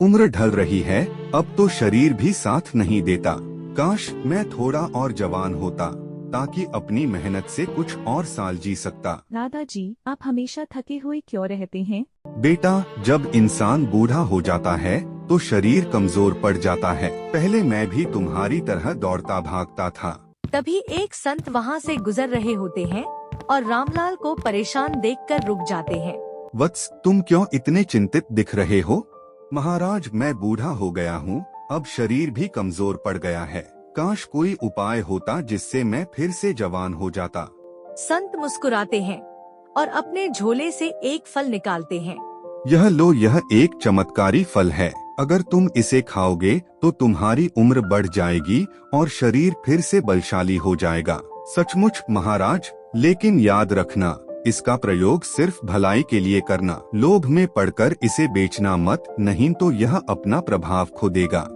उम्र ढल रही है, अब तो शरीर भी साथ नहीं देता। काश मैं थोड़ा और जवान होता, ताकि अपनी मेहनत से कुछ और साल जी सकता। दादाजी, आप हमेशा थके हुए क्यों रहते हैं? बेटा, जब इंसान बूढ़ा हो जाता है तो शरीर कमजोर पड़ जाता है। पहले मैं भी तुम्हारी तरह दौड़ता भागता था। तभी एक संत वहाँ से गुजर रहे होते हैं और रामलाल को परेशान देखकर रुक जाते हैं। वत्स, तुम क्यों इतने चिंतित दिख रहे हो? महाराज, मैं बूढ़ा हो गया हूँ, अब शरीर भी कमजोर पड़ गया है। काश कोई उपाय होता जिससे मैं फिर से जवान हो जाता। संत मुस्कुराते हैं और अपने झोले से एक फल निकालते हैं। यह लो, यह एक चमत्कारी फल है। अगर तुम इसे खाओगे तो तुम्हारी उम्र बढ़ जाएगी और शरीर फिर से बलशाली हो जाएगा। सचमुच महाराज, लेकिन याद रखना, इसका प्रयोग सिर्फ भलाई के लिए करना। लोभ में पड़कर इसे बेचना मत, नहीं तो यह अपना प्रभाव खो देगा।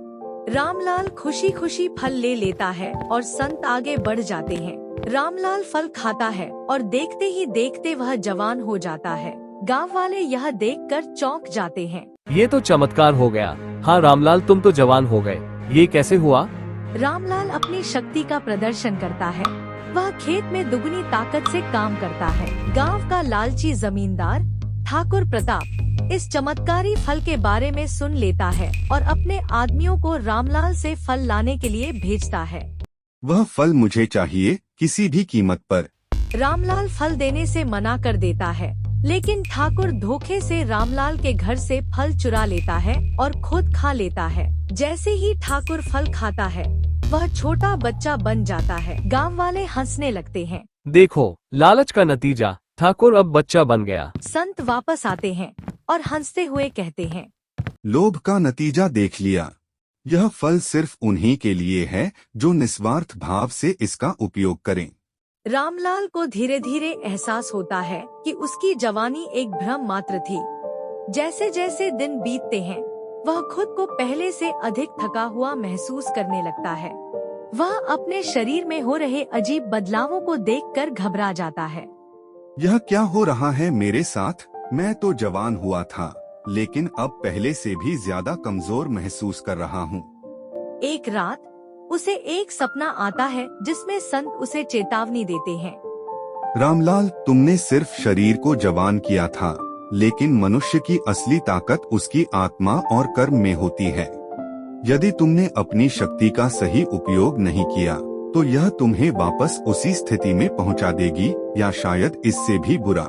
रामलाल खुशी खुशी फल ले लेता है और संत आगे बढ़ जाते हैं। रामलाल फल खाता है और देखते ही देखते वह जवान हो जाता है। गांव वाले यह देखकर चौंक जाते हैं। ये तो चमत्कार हो गया। हाँ रामलाल, तुम तो जवान हो गए। ये कैसे हुआ? रामलाल अपनी शक्ति का प्रदर्शन करता है। वह खेत में दुगनी ताकत से काम करता है। गांव का लालची जमींदार ठाकुर प्रताप इस चमत्कारी फल के बारे में सुन लेता है और अपने आदमियों को रामलाल से फल लाने के लिए भेजता है। वह फल मुझे चाहिए, किसी भी कीमत पर। रामलाल फल देने से मना कर देता है, लेकिन ठाकुर धोखे से रामलाल के घर से फल चुरा लेता है और खुद खा लेता है। जैसे ही ठाकुर फल खाता है, वह छोटा बच्चा बन जाता है। गांव वाले हंसने लगते हैं। देखो, लालच का नतीजा, ठाकुर अब बच्चा बन गया। संत वापस आते हैं और हंसते हुए कहते हैं, लोभ का नतीजा देख लिया। यह फल सिर्फ उन्हीं के लिए है जो निस्वार्थ भाव से इसका उपयोग करें। रामलाल को धीरे धीरे एहसास होता है कि उसकी जवानी एक भ्रम मात्र थी। जैसे जैसे दिन बीतते हैं, वह खुद को पहले से अधिक थका हुआ महसूस करने लगता है। वह अपने शरीर में हो रहे अजीब बदलावों को देखकर घबरा जाता है। यह क्या हो रहा है मेरे साथ? मैं तो जवान हुआ था, लेकिन अब पहले से भी ज्यादा कमजोर महसूस कर रहा हूँ। एक रात उसे एक सपना आता है जिसमें संत उसे चेतावनी देते हैं। रामलाल, तुमने सिर्फ शरीर को जवान किया था, लेकिन मनुष्य की असली ताकत उसकी आत्मा और कर्म में होती है। यदि तुमने अपनी शक्ति का सही उपयोग नहीं किया, तो यह तुम्हें वापस उसी स्थिति में पहुंचा देगी, या शायद इससे भी बुरा।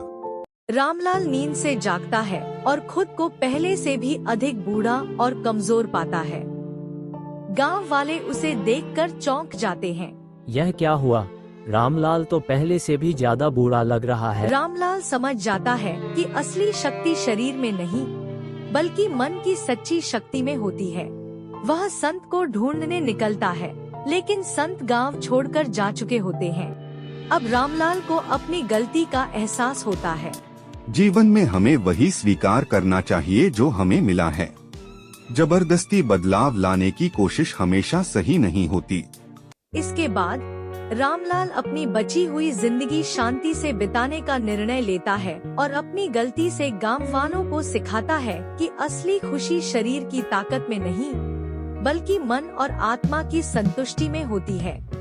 रामलाल नींद से जागता है और खुद को पहले से भी अधिक बूढ़ा और कमजोर पाता है। गांव वाले उसे देखकर चौंक जाते हैं। यह क्या हुआ? रामलाल तो पहले से भी ज्यादा बूढ़ा लग रहा है। रामलाल समझ जाता है कि असली शक्ति शरीर में नहीं, बल्कि मन की सच्ची शक्ति में होती है। वह संत को ढूंढने निकलता है, लेकिन संत गांव छोड़कर जा चुके होते हैं। अब रामलाल को अपनी गलती का एहसास होता है। जीवन में हमें वही स्वीकार करना चाहिए जो हमें मिला है। जबरदस्ती बदलाव लाने की कोशिश हमेशा सही नहीं होती। इसके बाद रामलाल अपनी बची हुई जिंदगी शांति से बिताने का निर्णय लेता है और अपनी गलती से गांव वालों को सिखाता है कि असली खुशी शरीर की ताकत में नहीं, बल्कि मन और आत्मा की संतुष्टि में होती है।